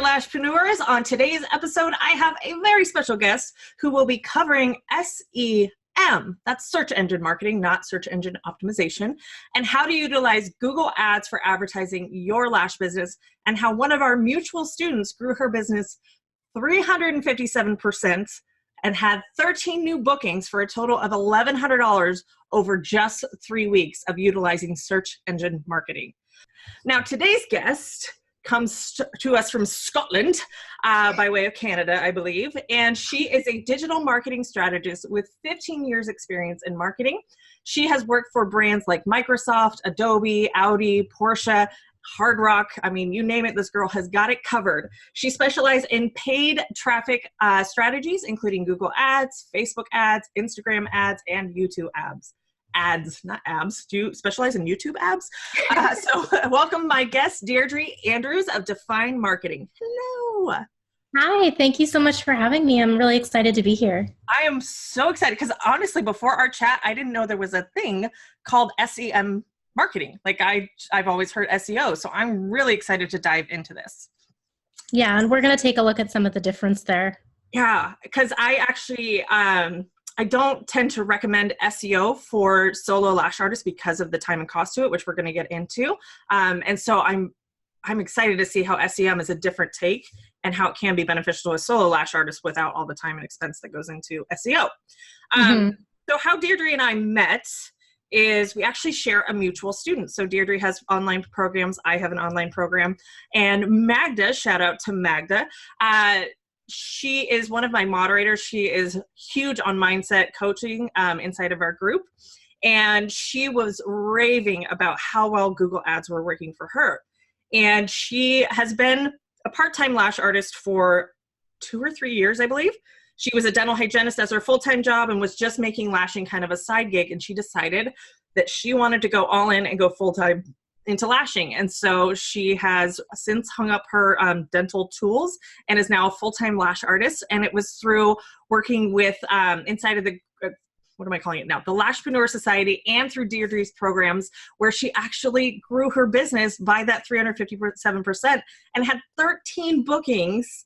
there, Lashpreneurs. On today's episode, I have a very special guest who will be covering SEM. That's search engine marketing, not search engine optimization, and how to utilize Google Ads for advertising your lash business, and how one of our mutual students grew her business 357% and had 13 new bookings for a total of $1,100 over just 3 weeks of utilizing search engine marketing. Now, today's guest comes to us from Scotland by way of Canada, I believe, and she is a digital marketing strategist with 15 years experience in marketing. She has worked for brands like Microsoft, Adobe, Audi, Porsche, Hard Rock. I mean, you name it, this girl has got it covered. She specializes in paid traffic strategies, including Google Ads, Facebook ads, Instagram ads, and YouTube ads, not abs. Do you specialize in YouTube abs? So welcome my guest, Deirdre Andrews of Define Marketing. Hello. Hi, thank you so much for having me. I'm really excited to be here. I am so excited because honestly, before our chat, I didn't know there was a thing called SEM marketing. Like I've always heard SEO. So I'm really excited to dive into this. Yeah, and we're going to take a look at some of the difference there. Yeah, because I actually, I don't tend to recommend SEO for solo lash artists because of the time and cost to it, which we're going to get into. And so I'm excited to see how SEM is a different take and how it can be beneficial to a solo lash artist without all the time and expense that goes into SEO. So how Deirdre and I met is we actually share a mutual student. So Deirdre has online programs. I have an online program. And Magdas, shout out to Magda, she is one of my moderators. She is huge on mindset coaching inside of our group. And she was raving about how well Google Ads were working for her. And she has been a part-time lash artist for 2 or 3 years, I believe. She was a dental hygienist as her full-time job and was just making lashing kind of a side gig. And she decided that she wanted to go all in and go full-time into lashing. And so she has since hung up her dental tools and is now a full-time lash artist. And it was through working with inside of the, what am I calling it now? The Lashpreneur Society, and through Deirdre's programs, where she actually grew her business by that 357% and had 13 bookings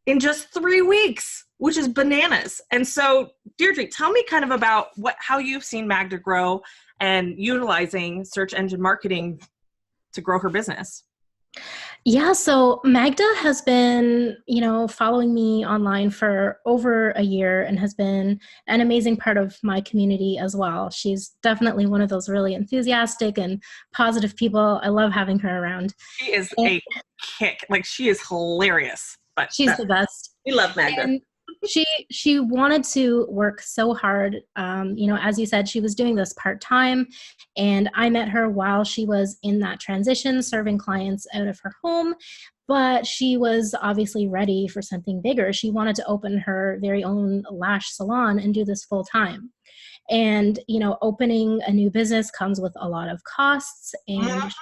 in just 3 weeks, which is bananas. And so Deirdre, tell me kind of about how you've seen Magda grow and utilizing search engine marketing to grow her business. Yeah, so Magda has been, following me online for over a year and has been an amazing part of my community as well. She's definitely one of those really enthusiastic and positive people. I love having her around. She is a kick. Like, she is hilarious. But she's the best. We love Magda. And she wanted to work so hard. As you said, she was doing this part-time, and I met her while she was in that transition, serving clients out of her home, but she was obviously ready for something bigger. She wanted to open her very own lash salon and do this full-time. And, opening a new business comes with a lot of costs, and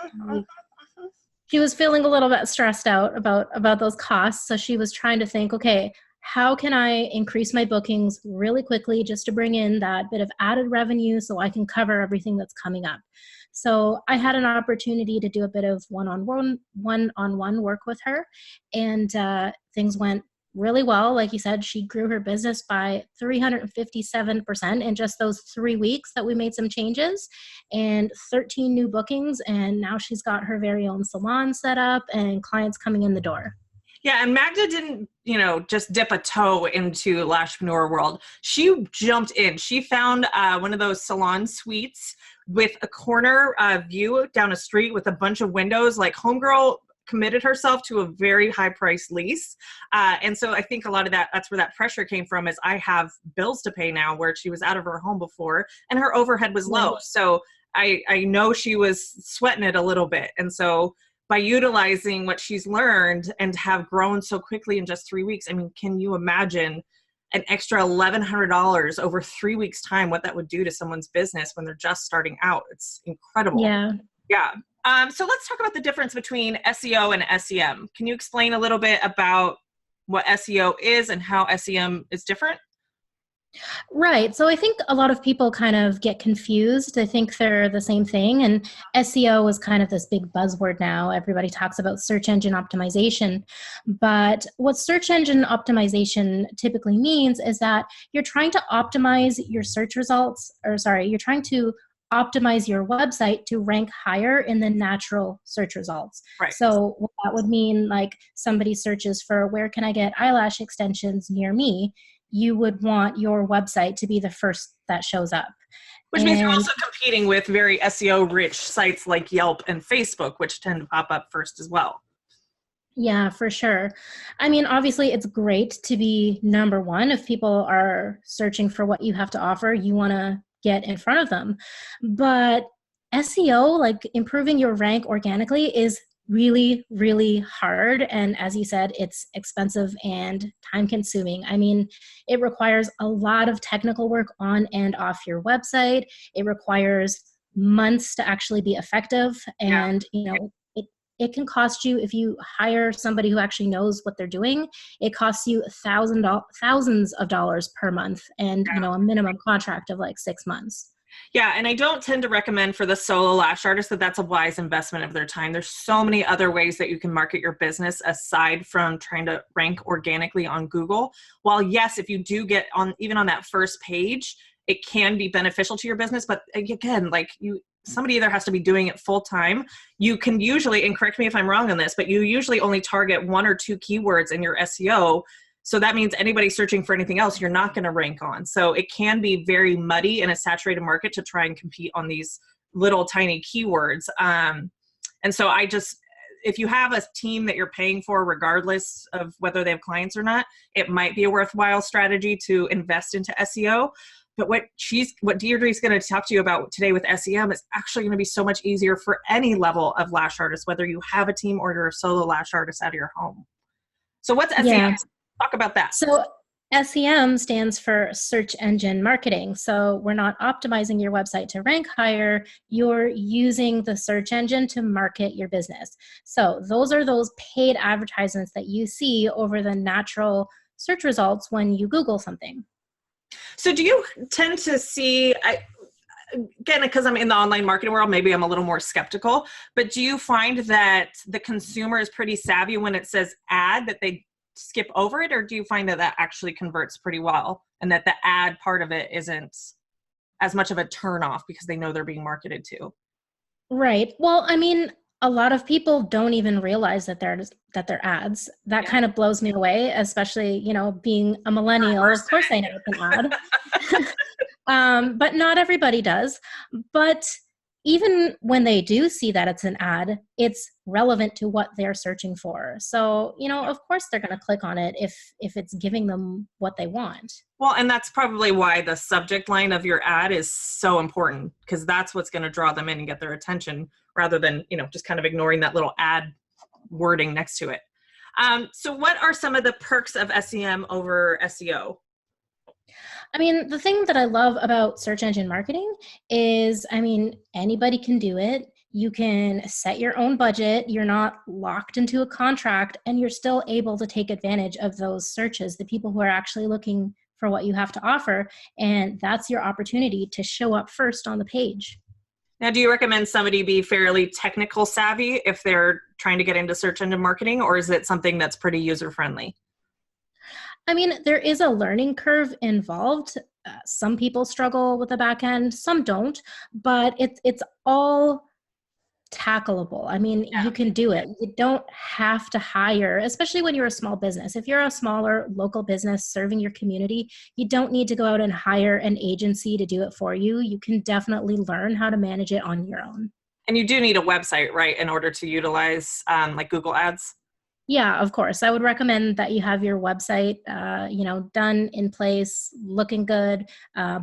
she was feeling a little bit stressed out about those costs. So she was trying to think, okay, how can I increase my bookings really quickly just to bring in that bit of added revenue so I can cover everything that's coming up? So I had an opportunity to do a bit of one-on-one work with her, and things went really well. Like you said, she grew her business by 357% in just those 3 weeks that we made some changes, and 13 new bookings. And now she's got her very own salon set up and clients coming in the door. Yeah, and Magda didn't, just dip a toe into Lashpreneur world. She jumped in. She found one of those salon suites with a corner view down a street with a bunch of windows. Like, homegirl committed herself to a very high price lease. And so I think a lot of that's where that pressure came from, is I have bills to pay now, where she was out of her home before and her overhead was low. So I know she was sweating it a little bit. And so by utilizing what she's learned and have grown so quickly in just 3 weeks, I mean, can you imagine an extra $1,100 over 3 weeks time, what that would do to someone's business when they're just starting out? It's incredible. Yeah. Yeah. So let's talk about the difference between SEO and SEM. Can you explain a little bit about what SEO is and how SEM is different? Right. So I think a lot of people kind of get confused. They think they're the same thing. And SEO is kind of this big buzzword now. Everybody talks about search engine optimization. But what search engine optimization typically means is that you're trying to optimize your search results, or sorry, you're trying to optimize your website to rank higher in the natural search results. Right. So what that would mean, like somebody searches for where can I get eyelash extensions near me, you would want your website to be the first that shows up. Which means you're also competing with very SEO rich sites like Yelp and Facebook, which tend to pop up first as well. Yeah, for sure. I mean, obviously, it's great to be number one. If people are searching for what you have to offer, you want to get in front of them. But SEO, like improving your rank organically, is really, really hard. And as you said, it's expensive and time consuming. I mean, it requires a lot of technical work on and off your website. It requires months to actually be effective. And, it can cost you, if you hire somebody who actually knows what they're doing, it costs you thousands of dollars per month, and a minimum contract of like 6 months. Yeah, and I don't tend to recommend for the solo lash artist that that's a wise investment of their time. There's so many other ways that you can market your business aside from trying to rank organically on Google. While yes, if you do get on, even on that first page, it can be beneficial to your business. But again, like somebody either has to be doing it full time. You can usually, and correct me if I'm wrong on this, but you usually only target 1 or 2 keywords in your SEO. So that means anybody searching for anything else, you're not going to rank on. So it can be very muddy in a saturated market to try and compete on these little tiny keywords. And so if you have a team that you're paying for, regardless of whether they have clients or not, it might be a worthwhile strategy to invest into SEO. But what Deirdre is going to talk to you about today with SEM is actually going to be so much easier for any level of lash artist, whether you have a team or you're a solo lash artist out of your home. So what's SEM? Yeah. Talk about that. So SEM stands for search engine marketing. So we're not optimizing your website to rank higher. You're using the search engine to market your business. So those are those paid advertisements that you see over the natural search results when you Google something. So do you tend to see, again, because I'm in the online marketing world, maybe I'm a little more skeptical, but do you find that the consumer is pretty savvy when it says ad, that they skip over it? Or do you find that that actually converts pretty well and that the ad part of it isn't as much of a turnoff because they know they're being marketed to? Right. Well, I mean, a lot of people don't even realize that they're ads. That kind of blows me away, especially, being a millennial. Of course I know it's an ad. But not everybody does. But even when they do see that it's an ad, it's relevant to what they're searching for. So, of course they're going to click on it if it's giving them what they want. Well, and that's probably why the subject line of your ad is so important, because that's what's going to draw them in and get their attention, rather than, just kind of ignoring that little ad wording next to it. So what are some of the perks of SEM over SEO? I mean, the thing that I love about search engine marketing is, anybody can do it. You can set your own budget. You're not locked into a contract, and you're still able to take advantage of those searches, the people who are actually looking for what you have to offer. And that's your opportunity to show up first on the page. Now, do you recommend somebody be fairly technical savvy if they're trying to get into search engine marketing, or is it something that's pretty user-friendly? There is a learning curve involved. Some people struggle with the back end, some don't, but it's all tackleable. You can do it. You don't have to hire, especially when you're a small business. If you're a smaller local business serving your community, you don't need to go out and hire an agency to do it for you. You can definitely learn how to manage it on your own. And you do need a website, right, in order to utilize like Google Ads? Yeah, of course. I would recommend that you have your website, done in place, looking good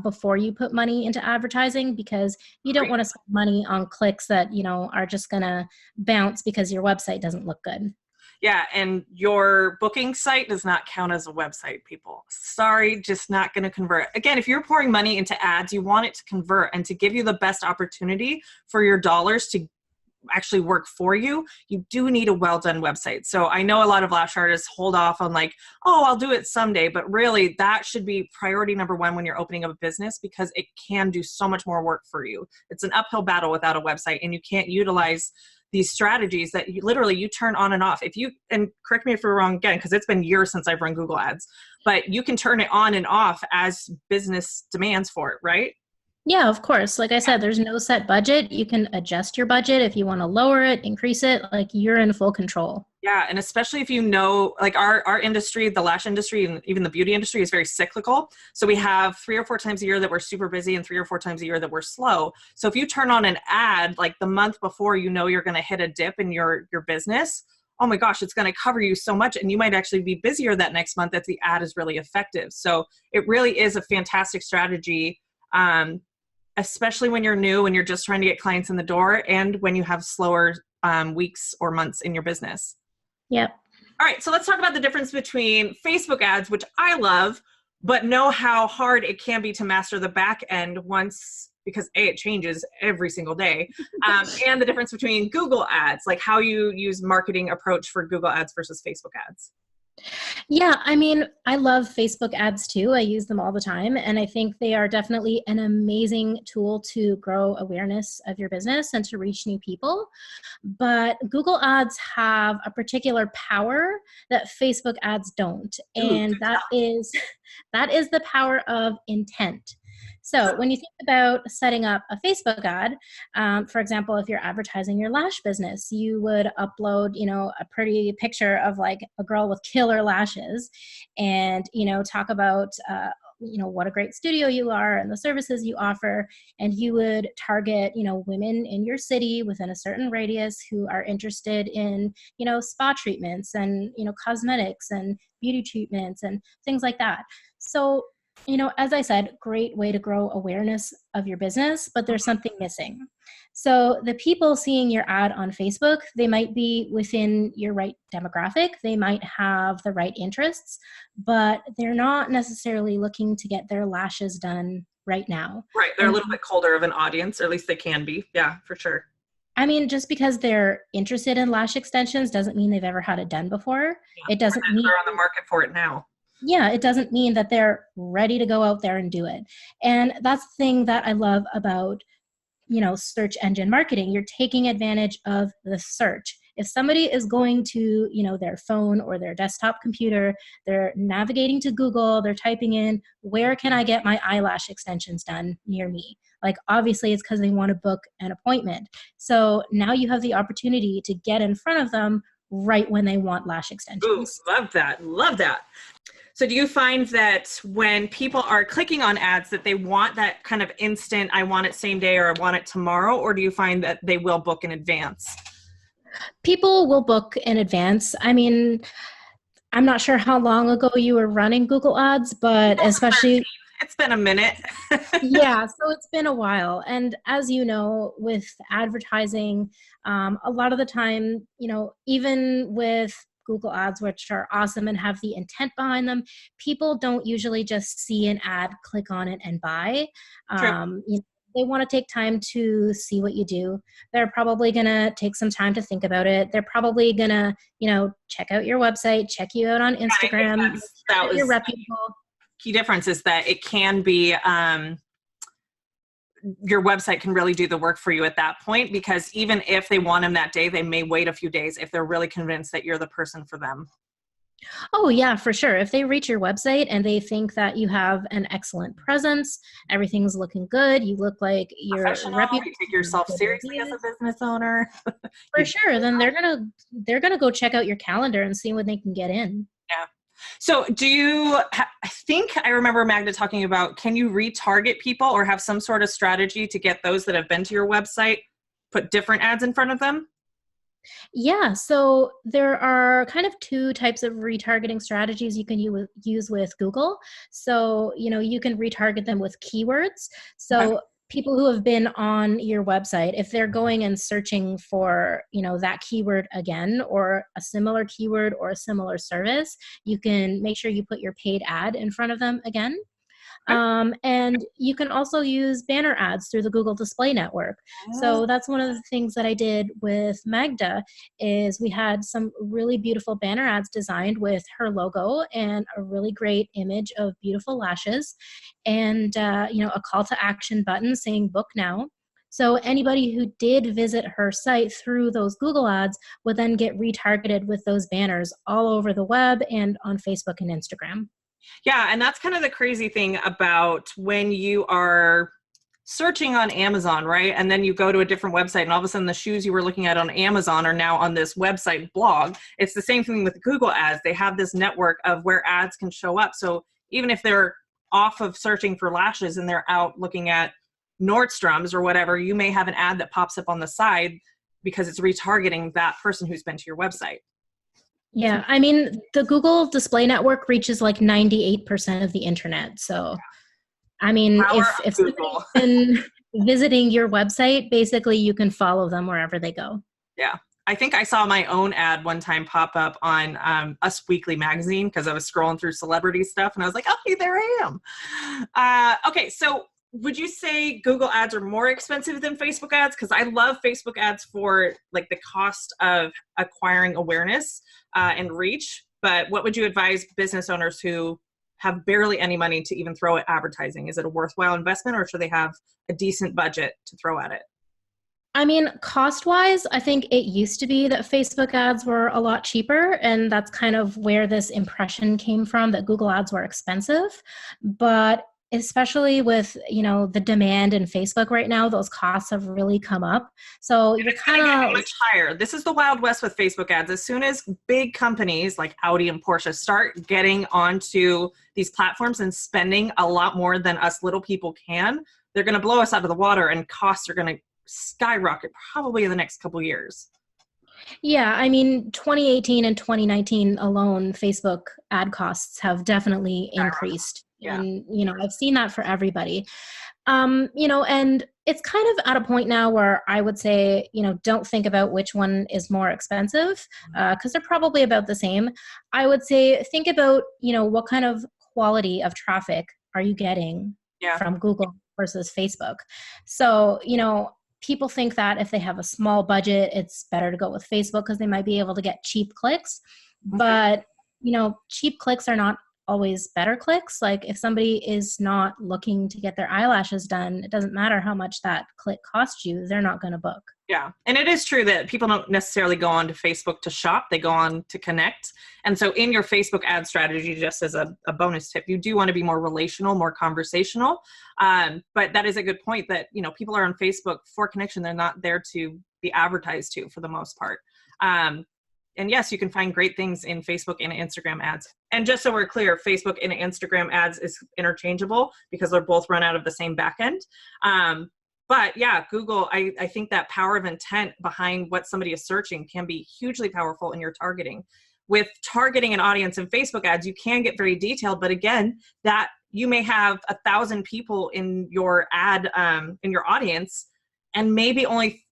before you put money into advertising, because you don't want to spend money on clicks that, are just going to bounce because your website doesn't look good. Yeah, and your booking site does not count as a website, people. Sorry, just not going to convert. Again, if you're pouring money into ads, you want it to convert and to give you the best opportunity for your dollars to actually work for you, you do need a well done website. So I know a lot of lash artists hold off on like, oh, I'll do it someday, but really that should be priority number one when you're opening up a business, because it can do so much more work for you. It's an uphill battle without a website, and you can't utilize these strategies that you literally you turn on and off. If you, and correct me if we're wrong again, because it's been years since I've run Google ads, but you can turn it on and off as business demands for it, right? Yeah, of course. Like I said, there's no set budget. You can adjust your budget if you want to lower it, increase it, like you're in full control. Yeah, and especially if you know, like our industry, the lash industry, and even the beauty industry is very cyclical. So we have 3 or 4 times a year that we're super busy and 3 or 4 times a year that we're slow. So if you turn on an ad like the month before, you know you're going to hit a dip in your business, oh my gosh, it's going to cover you so much, and you might actually be busier that next month if the ad is really effective. So it really is a fantastic strategy, especially when you're new and you're just trying to get clients in the door, and when you have slower weeks or months in your business. Yep. All right, so let's talk about the difference between Facebook ads, which I love, but know how hard it can be to master the back end once, because it changes every single day, and the difference between Google ads, like how you use marketing approach for Google ads versus Facebook ads. Yeah, I mean, I love Facebook ads too. I use them all the time. And I think they are definitely an amazing tool to grow awareness of your business and to reach new people. But Google ads have a particular power that Facebook ads don't. And that is the power of intent. So when you think about setting up a Facebook ad, for example, if you're advertising your lash business, you would upload, a pretty picture of like a girl with killer lashes, and, talk about, what a great studio you are and the services you offer. And you would target, women in your city within a certain radius who are interested in, spa treatments and, cosmetics and beauty treatments and things like that. So as I said, great way to grow awareness of your business, but there's something missing. So the people seeing your ad on Facebook, they might be within your right demographic. They might have the right interests, but they're not necessarily looking to get their lashes done right now. Right. They're a little bit colder of an audience, or at least they can be. Yeah, for sure. I mean, just because they're interested in lash extensions doesn't mean they've ever had it done before. Yeah. It doesn't mean they're on the market for it now. Yeah, it doesn't mean that they're ready to go out there and do it. And that's the thing that I love about, search engine marketing. You're taking advantage of the search. If somebody is going to, their phone or their desktop computer, they're navigating to Google, they're typing in, where can I get my eyelash extensions done near me? Like, obviously it's because they want to book an appointment. So now you have the opportunity to get in front of them right when they want lash extensions. Ooh, love that. Love that. So do you find that when people are clicking on ads that they want that kind of instant, I want it same day or I want it tomorrow, or do you find that they will book in advance? People will book in advance. I mean, I'm not sure how long ago you were running Google ads, but especially... It's been a minute. Yeah, so it's been a while. And as you know, with advertising, a lot of the time, even with Google ads, which are awesome and have the intent behind them, people don't usually just see an ad, click on it, and buy. They want to take time to see what you do. They're probably going to take some time to think about it. They're probably going to, check out your website, check you out on Instagram. That was you're reputable. Key difference is that it can be, your website can really do the work for you at that point, because even if they want them that day, they may wait a few days if they're really convinced that you're the person for them. Oh yeah, for sure. If they reach your website and they think that you have an excellent presence, everything's looking good, you look like you're reputable, you take yourself seriously as a business owner. For sure. Then they're gonna go check out your calendar and see when they can get in. Yeah. So I think I remember Magda talking about, can you retarget people or have some sort of strategy to get those that have been to your website, put different ads in front of them? Yeah, so there are kind of 2 types of retargeting strategies you can use with Google. So, you can retarget them with keywords. So okay. People who have been on your website, if they're going and searching for, that keyword again, or a similar keyword or a similar service, you can make sure you put your paid ad in front of them again. And you can also use banner ads through the Google Display Network. So that's one of the things that I did with Magda is we had some really beautiful banner ads designed with her logo and a really great image of beautiful lashes and, a call to action button saying book now. So anybody who did visit her site through those Google ads would then get retargeted with those banners all over the web and on Facebook and Instagram. Yeah, and that's kind of the crazy thing about when you are searching on Amazon, right? And then you go to a different website and all of a sudden the shoes you were looking at on Amazon are now on this website blog. It's the same thing with Google ads. They have this network of where ads can show up. So even if they're off of searching for lashes and they're out looking at Nordstrom's or whatever, you may have an ad that pops up on the side because it's retargeting that person who's been to your website. Yeah, I mean, the Google Display Network reaches like 98% of the internet. So, I mean, if somebody's been visiting your website, basically you can follow them wherever they go. Yeah. I think I saw my own ad one time pop up on Us Weekly magazine because I was scrolling through celebrity stuff and I was like, oh, hey, there I am. Okay, so would you say Google ads are more expensive than Facebook ads? Because I love Facebook ads for like the cost of acquiring awareness and reach. But what would you advise business owners who have barely any money to even throw at advertising? Is it a worthwhile investment or should they have a decent budget to throw at it? I mean, cost-wise, I think it used to be that Facebook ads were a lot cheaper, and that's kind of where this impression came from, that Google ads were expensive. But especially with, the demand in Facebook right now, those costs have really come up. So you're kind of much higher. This is the Wild West with Facebook ads. As soon as big companies like Audi and Porsche start getting onto these platforms and spending a lot more than us little people can, they're going to blow us out of the water and costs are going to skyrocket probably in the next couple of years. Yeah, I mean, 2018 and 2019 alone, Facebook ad costs have definitely increased. Yeah. And, I've seen that for everybody. And it's kind of at a point now where I would say, don't think about which one is more expensive because they're probably about the same. I would say think about, what kind of quality of traffic are you getting from Google versus Facebook? So, people think that if they have a small budget, it's better to go with Facebook because they might be able to get cheap clicks. Okay. But, cheap clicks are not always better clicks. Like if somebody is not looking to get their eyelashes done, it doesn't matter how much that click costs you, they're not going to book. Yeah. And it is true that people don't necessarily go on to Facebook to shop. They go on to connect. And so in your Facebook ad strategy, just as a bonus tip, you do want to be more relational, more conversational. But that is a good point that, people are on Facebook for connection. They're not there to be advertised to for the most part. And yes, you can find great things in Facebook and Instagram ads. And just so we're clear, Facebook and Instagram ads is interchangeable because they're both run out of the same backend. But yeah, Google, I think that power of intent behind what somebody is searching can be hugely powerful in your targeting. With targeting an audience in Facebook ads, you can get very detailed, but again, that you may have 1,000 people in your ad, in your audience, and maybe only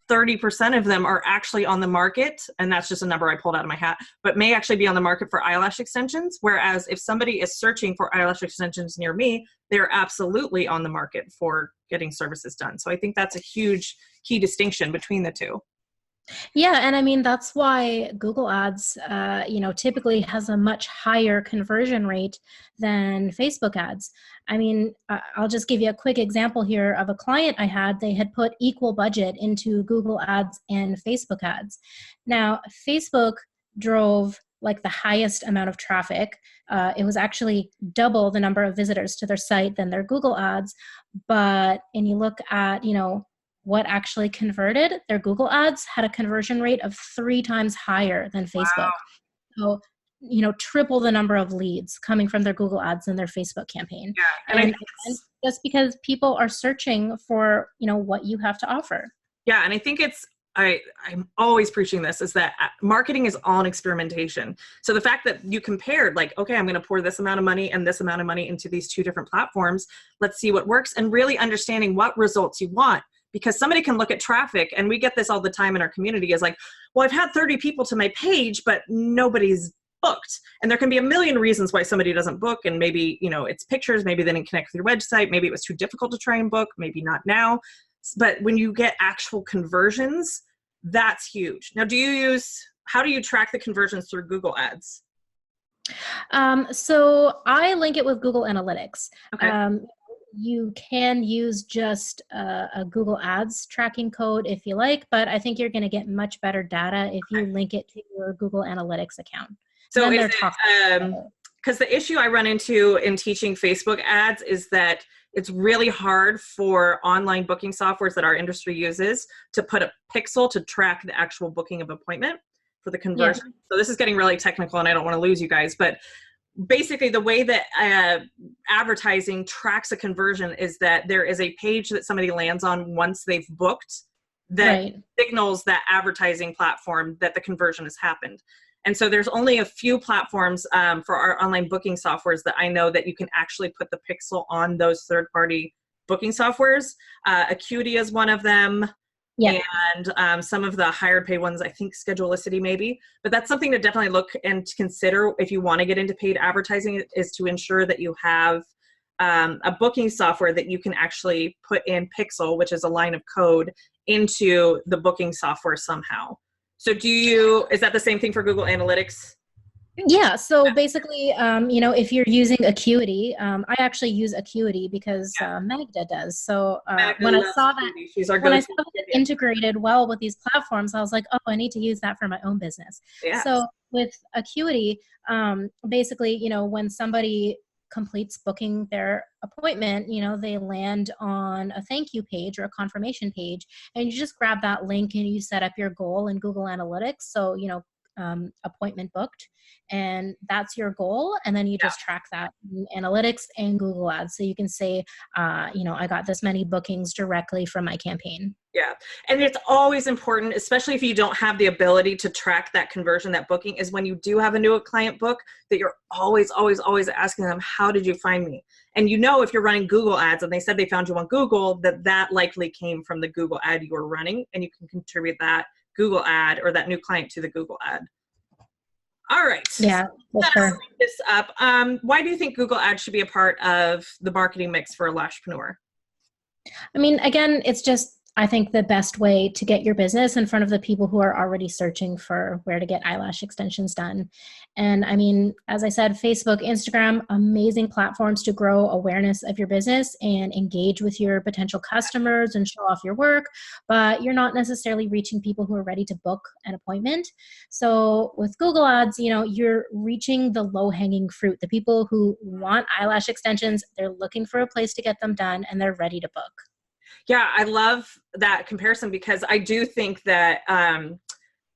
30% of them are actually on the market, and that's just a number I pulled out of my hat, but may actually be on the market for eyelash extensions. Whereas if somebody is searching for eyelash extensions near me, they're absolutely on the market for getting services done. So I think that's a huge key distinction between the two. Yeah, and I mean, that's why Google Ads, typically has a much higher conversion rate than Facebook ads. I mean, I'll just give you a quick example here of a client I had. They had put equal budget into Google Ads and Facebook ads. Now, Facebook drove like the highest amount of traffic. It was actually double the number of visitors to their site than their Google Ads. But, and you look at, what actually converted, their Google ads had a conversion rate of 3 times higher than Facebook. Wow. So, triple the number of leads coming from their Google ads than their Facebook campaign. Yeah, and just because people are searching for, what you have to offer. Yeah, and I think I'm always preaching this, is that marketing is all an experimentation. So the fact that you compared, like, okay, I'm going to pour this amount of money and this amount of money into these 2 different platforms. Let's see what works, and really understanding what results you want. Because somebody can look at traffic, and we get this all the time in our community, is like, well, I've had 30 people to my page, but nobody's booked. And there can be a million reasons why somebody doesn't book. And maybe, you know, it's pictures, maybe they didn't connect with your website, maybe it was too difficult to try and book, maybe not now. But when you get actual conversions, that's huge. Now, how do you track the conversions through Google Ads? So I link it with Google Analytics. Okay. You can use just a Google Ads tracking code if you like, but I think you're going to get much better data if you link it to your Google Analytics account. So is it, because the issue I run into in teaching Facebook ads is that it's really hard for online booking softwares that our industry uses to put a pixel to track the actual booking of appointment for the conversion. Yeah. So this is getting really technical and I don't want to lose you guys, but basically the way that advertising tracks a conversion is that there is a page that somebody lands on once they've booked that signals that advertising platform that the conversion has happened. And so there's only a few platforms for our online booking softwares that I know that you can actually put the pixel on those third-party booking softwares. Acuity is one of them. Yeah. And some of the higher paid ones, I think Schedulicity maybe, but that's something to definitely look and consider if you want to get into paid advertising, is to ensure that you have a booking software that you can actually put in pixel, which is a line of code, into the booking software somehow. So is that the same thing for Google Analytics? Yeah, so basically, you know, if you're using Acuity, I actually use Acuity because Magda does. So when I saw that it integrated well with these platforms, I was like, oh, I need to use that for my own business. Yes. So with Acuity, basically, you know, when somebody completes booking their appointment, you know, they land on a thank you page or a confirmation page, and you just grab that link and you set up your goal in Google Analytics. So, you know, appointment booked, and that's your goal, and then you just track that in Analytics and Google Ads, so you can say, you know, I got this many bookings directly from my campaign. Yeah, and it's always important, especially if you don't have the ability to track that conversion, that booking, is when you do have a new client book, that you're always asking them, how did you find me? And you know, if you're running Google Ads and they said they found you on Google, that likely came from the Google ad you were running, and you can contribute that Google ad or that new client to the Google ad. All right. Yeah, so sure. This up. Why do you think Google Ads should be a part of the marketing mix for a Lashpreneur? I mean, again, it's just, I think, the best way to get your business in front of the people who are already searching for where to get eyelash extensions done. And I mean, as I said, Facebook, Instagram, amazing platforms to grow awareness of your business and engage with your potential customers and show off your work, but you're not necessarily reaching people who are ready to book an appointment. So with Google Ads, you know, you're reaching the low-hanging fruit, the people who want eyelash extensions, they're looking for a place to get them done, and they're ready to book. Yeah, I love that comparison, because I do think that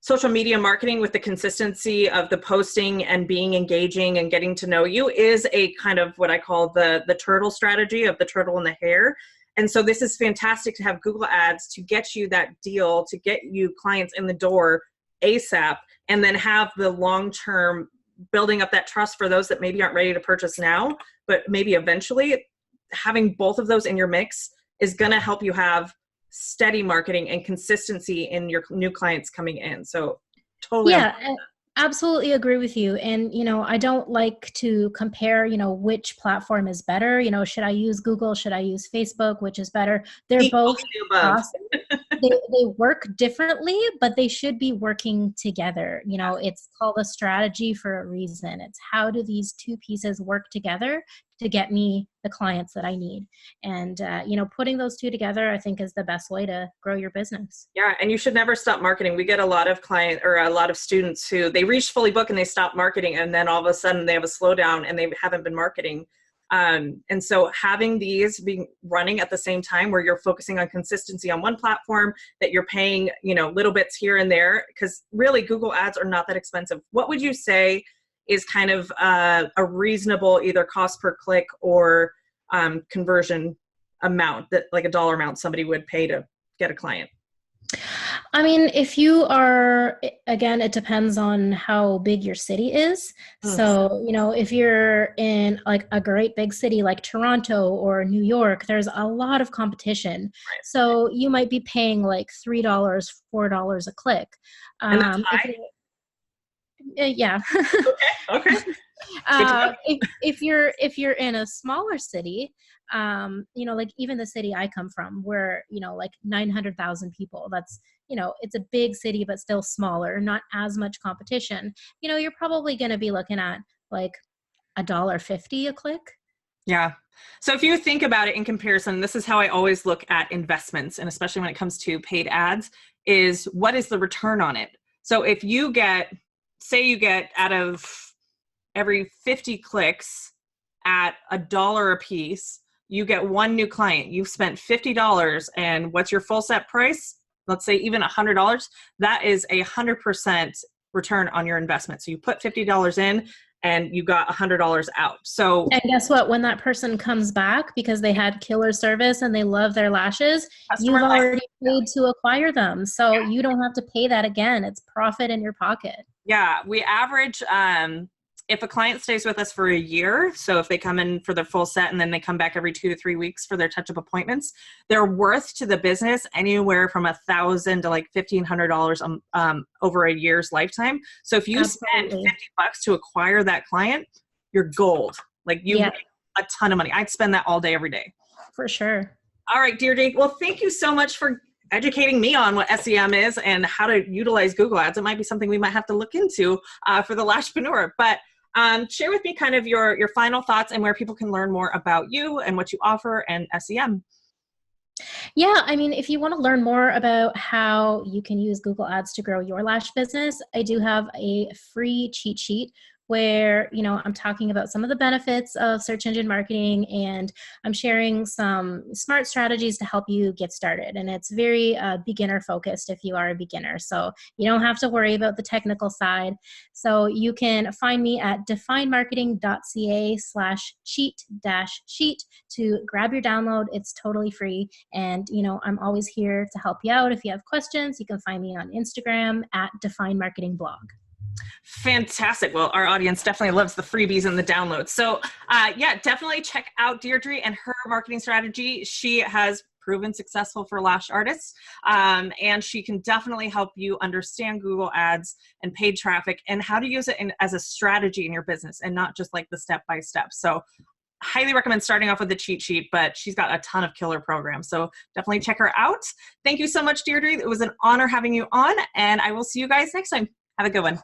social media marketing, with the consistency of the posting and being engaging and getting to know you, is a kind of what I call the turtle strategy of the turtle and the hare. And so this is fantastic to have Google Ads to get you that deal, to get you clients in the door ASAP, and then have the long-term building up that trust for those that maybe aren't ready to purchase now, but maybe eventually. Having both of those in your mix is going to help you have steady marketing and consistency in your new clients coming in. So totally. Yeah, absolutely agree with you. And, you know, I don't like to compare, you know, which platform is better. You know, should I use Google? Should I use Facebook? Which is better? They're both awesome. They work differently, but they should be working together. You know, it's called a strategy for a reason. It's how do these two pieces work together to get me the clients that I need. And, you know, putting those two together, I think, is the best way to grow your business. Yeah. And you should never stop marketing. We get a lot of a lot of students who they reach fully booked and they stop marketing, and then all of a sudden they have a slowdown and they haven't been marketing. And so having these being running at the same time, where you're focusing on consistency on one platform, that you're paying, you know, little bits here and there, because really Google Ads are not that expensive. What would you say is kind of a reasonable either cost per click or conversion amount, that like a dollar amount somebody would pay to get a client? I mean, if you are, again, it depends on how big your city is. So, you know, if you're in like a great big city like Toronto or New York, there's a lot of competition. Right. So you might be paying like $3, $4 a click. And that's high? Yeah. Okay. If you're in a smaller city, like even the city I come from, where like 900,000 people, that's it's a big city but still smaller, not as much competition. You're probably going to be looking at like $1.50 a click. Yeah. So if you think about it in comparison, this is how I always look at investments, and especially when it comes to paid ads, is what is the return on it? So if you say you get out of every 50 clicks at $1 a piece, you get one new client. You've spent $50, and what's your full set price? Let's say even $100. That is 100% return on your investment. So you put $50 in, and you got $100 out. So, and guess what? When that person comes back because they had killer service and they love their lashes, you've already paid to acquire them. So you don't have to pay that again. It's profit in your pocket. Yeah, we average, if a client stays with us for a year, so if they come in for their full set and then they come back every 2 to 3 weeks for their touch-up appointments, they're worth to the business anywhere from $1,000 to like $1,500 over a year's lifetime. So if you spend $50 to acquire that client, you're gold. Like you make a ton of money. I'd spend that all day, every day. For sure. All right, Deirdre. Well, thank you so much for educating me on what SEM is and how to utilize Google Ads. It might be something we might have to look into for the Lashpreneur. But share with me kind of your final thoughts and where people can learn more about you and what you offer and SEM. Yeah, I mean, if you want to learn more about how you can use Google Ads to grow your lash business, I do have a free cheat sheet where, I'm talking about some of the benefits of search engine marketing, and I'm sharing some smart strategies to help you get started. And it's very beginner focused if you are a beginner. So you don't have to worry about the technical side. So you can find me at definemarketing.ca/cheat-sheet to grab your download. It's totally free. And, I'm always here to help you out. If you have questions, you can find me on Instagram at definemarketingblog. Fantastic. Well, our audience definitely loves the freebies and the downloads. So definitely check out Deirdre and her marketing strategy. She has proven successful for lash artists, and she can definitely help you understand Google Ads and paid traffic and how to use it as a strategy in your business and not just like the step-by-step. So highly recommend starting off with the cheat sheet, but she's got a ton of killer programs. So definitely check her out. Thank you so much, Deirdre. It was an honor having you on, and I will see you guys next time. Have a good one.